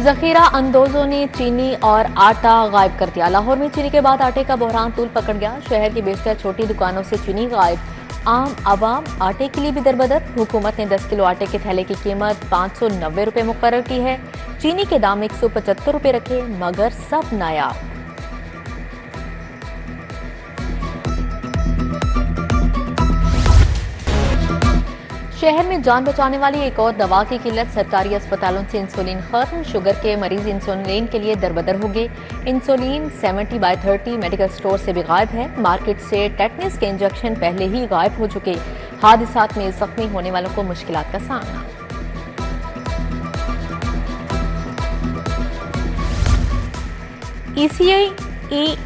जखीरा अंदोजों ने चीनी और आटा गायब कर दिया। लाहौर में चीनी के बाद आटे का बहरान तूल पकड़ गया। शहर की बेशतर छोटी दुकानों से चीनी गायब। आम आवाम आटे के लिए भी दरबदर। हुकूमत ने 10 किलो आटे के थैले की कीमत 590 रुपए मुकर्रर की है। चीनी के दाम 175 रुपए रखे, मगर सब नायाब। शहर में जान बचाने वाली एक और दवा की किल्लत। सरकारी अस्पतालों से इंसुलिन खत्म। शुगर के मरीज इंसुलिन के लिए दरबदर हो गए। इंसुलिन 70/30 मेडिकल स्टोर से भी गायब है। मार्केट से टेटनस के इंजेक्शन पहले ही गायब हो चुके। हादसात में जख्मी होने वालों को मुश्किलात का सामना। ECI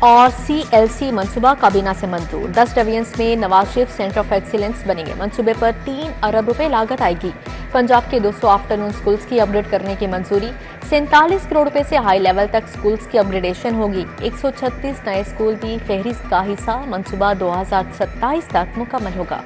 और CLC मंसूबा काबीना से मंजूर। 10 डिवीजन्स में Nawaz Sharif centre of excellence बनेंगे। मंसूबे पर 3 अरब रुपए लागत आएगी। पंजाब के 200 आफ्टरनून स्कूल्स की अपग्रेड करने की मंजूरी। 47 करोड़ रुपए से हाई लेवल तक स्कूल्स की अपग्रेडेशन होगी। 136 नए स्कूल भी फहरिस्त का हिस्सा। मंसूबा 2027 तक मुकम्मल होगा।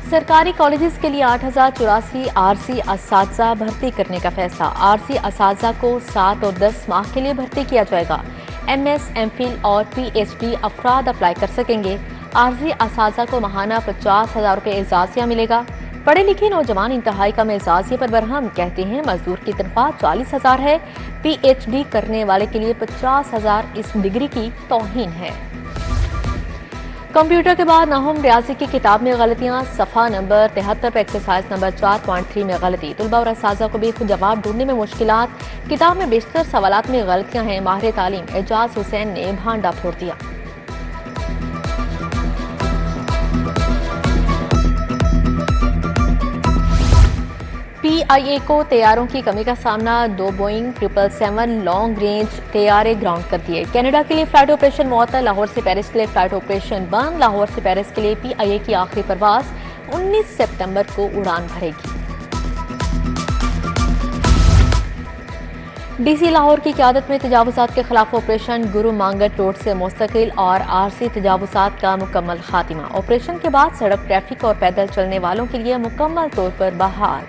सरकारी कॉलेजेस के लिए 8084 आरसी असातिज़ा भर्ती करने का फैसला। आरसी असातिज़ा को 7 और 10 माह के लिए भर्ती किया जाएगा। MS, MPhil और PhD अफराद अप्लाई कर सकेंगे। आरसी असातिज़ा को माहाना 50,000 रुपये एजाजिया मिलेगा। पढ़े लिखे नौजवान इंतहाई कम एजाजिया पर बरहम। कहते हैं मजदूर की तनख्वाह 40,000 है। PhD करने वाले के लिए 50,000 इस डिग्री की तौहीन है। कंप्यूटर के बाद नाहुम रियाजी की किताब में गलतियां। सफ़ा नंबर 73 पर एक्सरसाइज नंबर 4.3 में गलती। तुलबा और असातिज़ा को भी खुद जवाब ढूंढने में मुश्किलात। किताब में बेशतर सवालात में गलतियां हैं। माहिर तालीम एजाज हुसैन ने भांडा फोड़ दिया। PIA को तैयारों की कमी का सामना। 2 बोइंग 777 लॉन्ग रेंज तैयारे ग्राउंड कर दिए। कनाडा के लिए फ्लाइट ऑपरेशन मुअत्तल। लाहौर से पेरिस के लिए फ्लाइट ऑपरेशन बंद। लाहौर से पेरिस के लिए PIA की आखिरी परवाज 19 सितंबर को उड़ान भरेगी। DC लाहौर की क़यादत में तजावुज़ात के खिलाफ ऑपरेशन। गुरु मांगट रोड से मुस्तकिल और आरसी तजावुज़ात का मुकम्मल खात्मा। ऑपरेशन के बाद सड़क ट्रैफिक और पैदल चलने वालों के लिए मुकम्मल तौर पर बहाल।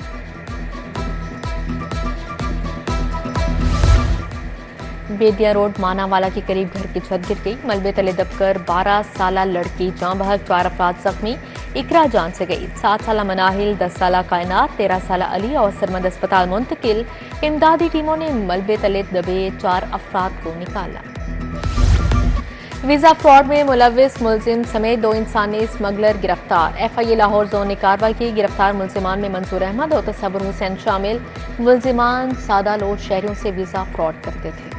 बेदिया रोड मानावाला के करीब घर की छत गिर गई। मलबे तले दबकर 12 साला लड़की जान बहक। 4 अफराद जख्मी। इकरा जान से गई। 7 साला मनाहिल, 10 साला कायनात, 13 साला अली और सरमद अस्पताल मुंतकिल। इमदादी टीमों ने मलबे तले दबे 4 अफराद को निकाला। वीजा फ्रॉड में मुलविस मुलजिम समेत 2 इंसानी स्मगलर गिरफ्तार। FIA लाहौर जोन ने कार्रवाई की। गिरफ्तार मुलजिमान में मंसूर अहमद और तसव्वुर हुसैन शामिल। मुलजिमान सादा लोग शहरियों से वीजा फ्रॉड करते थे।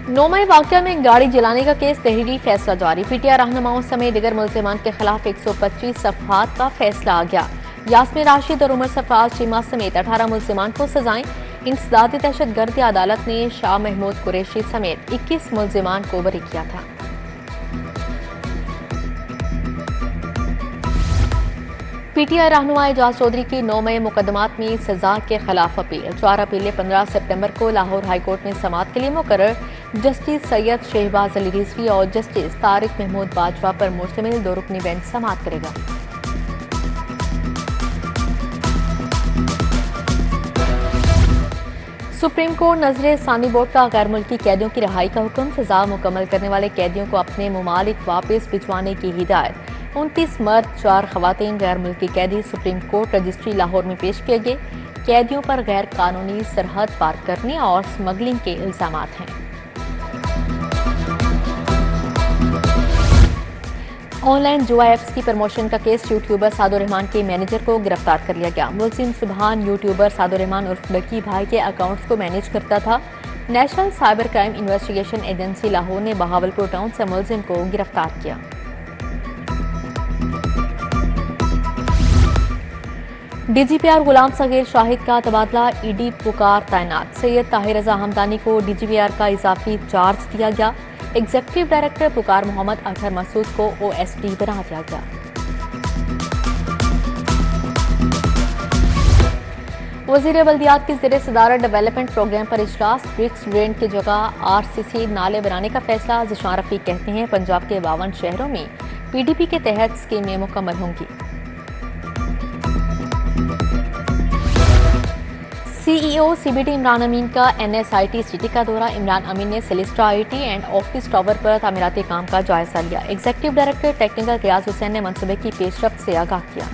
नौमई वाक़या में गाड़ी जलाने का केस तहरीरी फैसला जारी। PTI रहनुमाओं समेत दिगर मुल्ज़िमान के खिलाफ 125 सफ़हात का फैसला आ गया। यास्मीन राशिद और उमर सरफराज चीमा समेत 18 मुल्ज़िमान को सजाएं। इंसदादी दहशतगर्दी अदालत ने शाह महमूद कुरैशी समेत 21 मुल्ज़िमान को बरी किया था। PTI रहनुमा एजाज चौधरी की 9 मई मुकदमात में सजा के खिलाफ अपील। 4 अपीलें 15 सितंबर को लाहौर हाईकोर्ट में समाअत के लिए मुकर्रर। जस्टिस सैयद शहबाज अली रिजवी और जस्टिस तारिक महमूद बाजवा पर मुश्तमिल 2 रुकनी बेंच समाअत करेगा। सुप्रीम कोर्ट नजर सानी बोर्ड का गैर मुल्की कैदियों की रिहाई का हुक्म। सजा मुकम्मल करने वाले कैदियों को अपने ममालिक वापस भिजवाने की हिदायत। 29 मर्द 4 खवातीन गैर मुल्की कैदी सुप्रीम कोर्ट रजिस्ट्री लाहौर में पेश किए गए। कैदियों पर गैर कानूनी सरहद पार करने और स्मगलिंग के इल्जामात हैं। ऑनलाइन जुआ एप्स की प्रमोशन का केस। यूट्यूबर सादुर रहमान के मैनेजर को गिरफ्तार कर लिया गया। मुलजिम सुबहान यूट्यूबर सादुर रहमान उर्फ लकी भाई के अकाउंट्स को मैनेज करता था। National cyber crime investigation agency Lahore ने बहावलपुर टाउन से मुलजिम को गिरफ्तार किया। DGPR गुलाम सगीर शाहिद का तबादला। ED पुकार तैनात। सैयद ताहिर रजा हमदानी को DGPR का इजाफी चार्ज दिया गया। एग्जीक्यूटिव डायरेक्टर पुकार मोहम्मद अतहर मसूद को OSD बना दिया गया। वज़ीर बल्दियात की ज़ेर सदारत डेवलपमेंट प्रोग्राम पर इजलास। ब्रिक्स ड्रेन की जगह आरसीसी नाले बनाने का फैसला। ज़िशान रफ़ीक कहते हैं पंजाब के 52 शहरों में पीडीपी के तहत स्कीमें मुकम्मल होंगी। सीईओ सीबीडी इमरान अमीन का एनएसआईटी सिटी का दौरा। इमरान अमीन ने सेलिस्टा आईटी एंड ऑफिस टावर पर तामीराती काम का जायजा लिया। एग्जीक्यूटिव डायरेक्टर टेक्निकल रियाज हुसैन ने मनसूबे की पेशरफ्त से आगाह किया।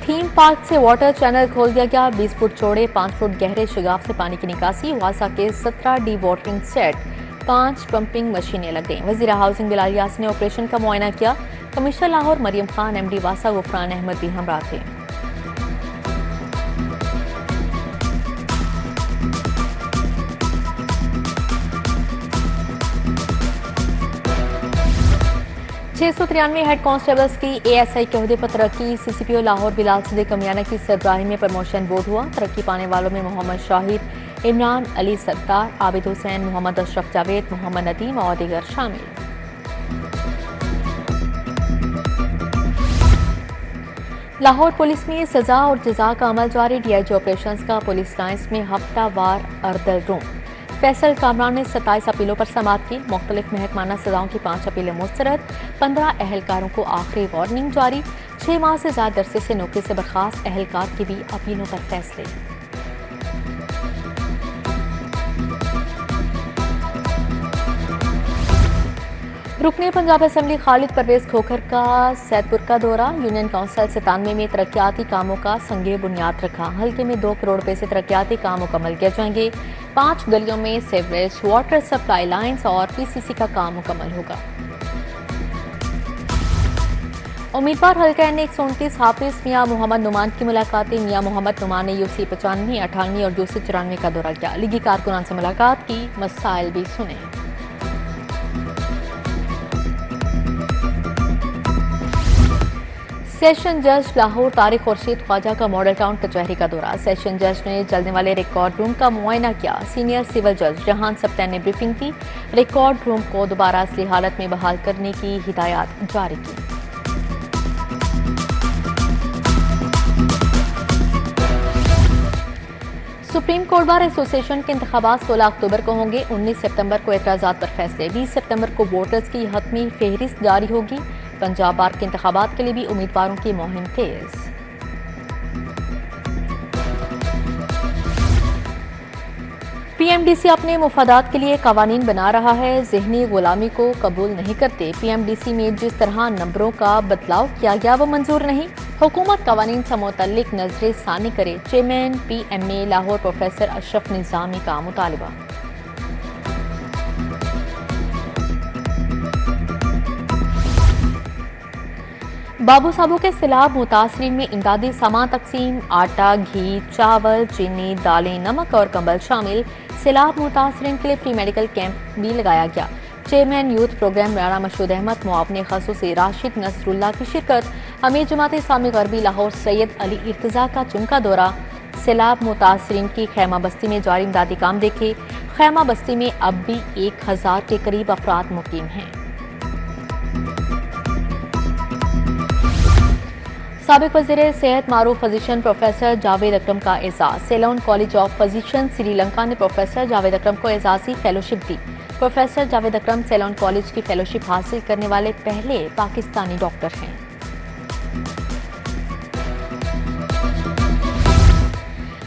थीम पार्क से वाटर चैनल खोल दिया गया। 20 फुट चौड़े 5 फुट गहरे शगाफ से पानी की निकासी। वासा के 17 डी वाटरिंग सेट, 5 पंपिंग मशीनें लग गईं। वज़ीर हाउसिंग बिलाल यासिर ने ऑपरेशन का मुआयना किया। कमिश्नर लाहौर मरियम खान, एमडी वासा गुफरान अहमद भी हमरा थे। हेड कांस्टेबल्स की एएसआई के ओहदे पर तरक्की। सीसीपीओ लाहौर बिलाल सिद्दीक कमियाना की सरबराही में प्रमोशन बोर्ड हुआ। तरक्की पाने वालों में मोहम्मद शाहिद, इमरान अली सत्तार, आबिद हुसैन, मोहम्मद अशरफ जावेद, मोहम्मद नदीम और दीगर शामिल। लाहौर पुलिस में सजा और जजा का अमल जारी। डीआईजी ऑपरेशंस का पुलिस लाइन्स में हफ्तावार अर्दल रूम। फैसल कामरान ने 27 अपीलों पर समाअत की। मुख्तलिफ महकमाना सजाओं की 5 अपीलें मुस्तरद। 15 अहलकारों को आखिरी वार्निंग जारी। 6 माह से ज्यादा अरसे से नौकरी से बर्खास्त अहलकार की भी अपीलों पर फैसले। रुकने पंजाब असेंबली खालिद परवेज खोखर का सैदपुर का दौरा। यूनियन काउंसिल 97 में तरक्याती कामों का संगे बुनियाद रखा। हल्के में 2 करोड़ रुपए से तरक्याती काम मुकम्मल किए जाएंगे। 5 गलियों में सीवरेज, वाटर सप्लाई लाइन्स और पीसीसी का काम मुकम्मल होगा। उम्मीदवार हल्का एन 129 हाफिज मियां मोहम्मद नुमान की मुलाकातें। मियां मोहम्मद नुमान ने यूसी 95, 98 और यूसी 94 का दौरा किया। लीगी कारकुनान से मुलाकात की, मसाइल भी सुने। सेशन जज लाहौर तारिक खुर्शीद ख्वाजा का मॉडल टाउन कचहरी का दौरा। सेशन जज ने चलने वाले रिकॉर्ड रूम का मुआयना किया। सीनियर सिविल जज जहान सप्ताह ने ब्रीफिंग की। रिकॉर्ड रूम को दोबारा असली हालत में बहाल करने की हिदायत जारी की। सुप्रीम कोर्ट बार एसोसिएशन के इंतखाबात 16 अक्टूबर को होंगे। 19 सितंबर को एतराजात पर फैसले। 20 सितंबर को वोटर्स की हतमी फहरिस्त जारी होगी। पंजाब बार के इंतखाबात के लिए भी उम्मीदवारों की मुहिम तेज। पीएमडीसी अपने मुफादात के लिए कवानीन बना रहा है। जहनी गुलामी को कबूल नहीं करते। पीएमडीसी में जिस तरह नंबरों का बदलाव किया गया वो मंजूर नहीं। हुकूमत कवानीन से मुतल्लिक नजरे सानी करे। Chairman PMA Lahore professor Ashraf Nizami का मुतालबा। बाबू साबू के सैलाब मुतासरीन में इमदादी सामान तकसीम। आटा, घी, चावल, चीनी, दालें, नमक और कंबल शामिल। सैलाब मुतासरीन के लिए फ्री मेडिकल कैंप भी लगाया गया। Chairman youth program Rana Mashhood Ahmed, मुआवने खसूसी राशिद नसरुल्लाह की शिरकत। अमीर जमात इस्लामी गरबी लाहौर सैयद अली इर्तजा का चुनका दौरा। सैलाब मुतासरीन की खैमा बस्ती में जारी इमदादी काम देखे। खैमा बस्ती में अब भी 1000 के करीब अफराद मुकीम हैं। साबिक वज़ीर सेहत मारूफ फिजिशियन प्रोफेसर जावेद अकरम का एजाज। Ceylon college of physician Sri Lanka ने प्रोफेसर जावेद अकरम को एजाजी फेलोशिप दी। प्रोफेसर जावेद अकरम सेलोन कॉलेज की फेलोशिप हासिल करने वाले पहले पाकिस्तानी डॉक्टर हैं।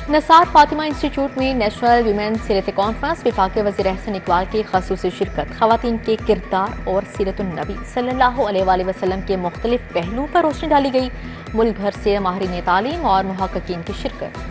नसार फातिमा इंस्टीट्यूट में नेशनल वीमेन सीरत कॉन्फ्रेंस। वफाकी वज़ीर अहसन इकबाल की खसूसी शिरकत। खवातीन के किरदार और सीरतुन नबी सल्लल्लाहु अलैहि वसल्लम के मुख्तलिफ पहलुओं पर रोशनी डाली गई। मुल्क भर से माहिरीन तालीम और मुहक्किकीन की शिरकत।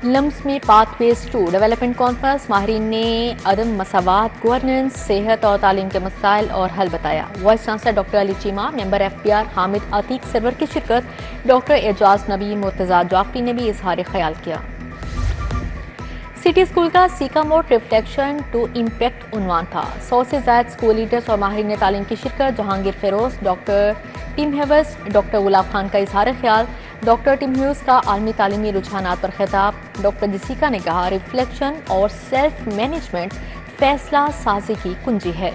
लम्स में पाथवेज टू डेवलपमेंट कॉन्फ्रेंस। माहिरीन ने अदम मसावात, गवर्नेंस, सेहत और तालीम के मसाइल और हल बताया। Vice chancellor doctor Ali Cheema, member FPR Hamid Atiq Sarwar की शिरकत। डॉक्टर एजाज नबी, मुर्तजा जाफरी ने भी इजहार ख्याल किया। सिटी स्कूल का सीकामोट रिफ्लेक्शन टू इम्पैक्ट उन्वान था। 100 से ज्यादा स्कूल लीडर्स और माहिरीन तालीम की शिरकत। Jahangir Feroz, doctor Tim Hewers, doctor Gulab Khan का इजहार ख्याल। डॉक्टर टिम ह्यूज का आलमी तालीमी रुझानात पर खिताब। डॉक्टर जसीका ने कहा, रिफ्लेक्शन और सेल्फ मैनेजमेंट फैसला साजी की कुंजी है।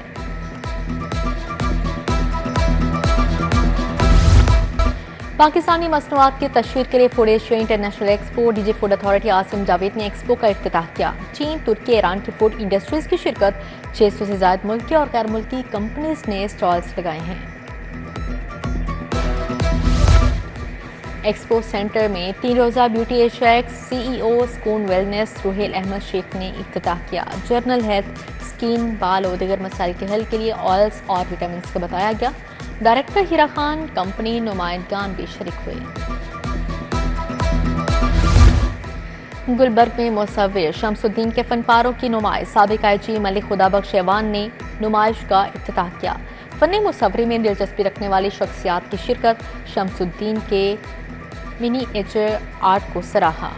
पाकिस्तानी मसनूआत की तशहीर के लिए food Asia international expo DG food authority Asim Javed ने एक्सपो का इफ्तिताह किया। चीन, तुर्की, ईरान की फूड इंडस्ट्रीज की शिरकत, 600 से ज्यादा मुल्की और गैर मुल्की कंपनीज ने स्टॉल्स लगाए हैं। एक्सपो सेंटर में 3 रोज़ा beauty Asia ex CEO Sukoon wellness Ruhail Ahmed Sheikh ने इफ्तिताह किया। जर्नल हेल्थ, स्किन, बाल और दीगर मसाइल के हल के लिए ऑयल्स और विटामिन का बताया गया। डायरेक्टर हीरा खान, कंपनी नुमाइंदगान भी शरीक हुए। गुलबर्ग में मुसव्विर शमसुद्दीन के फनपारों की नुमाइश, साबिक IG मलिक खुदाबख्श ऐवान ने नुमाइश का इफ्तिताह किया। फन मुसव्वरी में दिलचस्पी रखने वाली शख्सियात की शिरकत, शमसुद्दीन के मिनीएचर आर्ट को सराहा।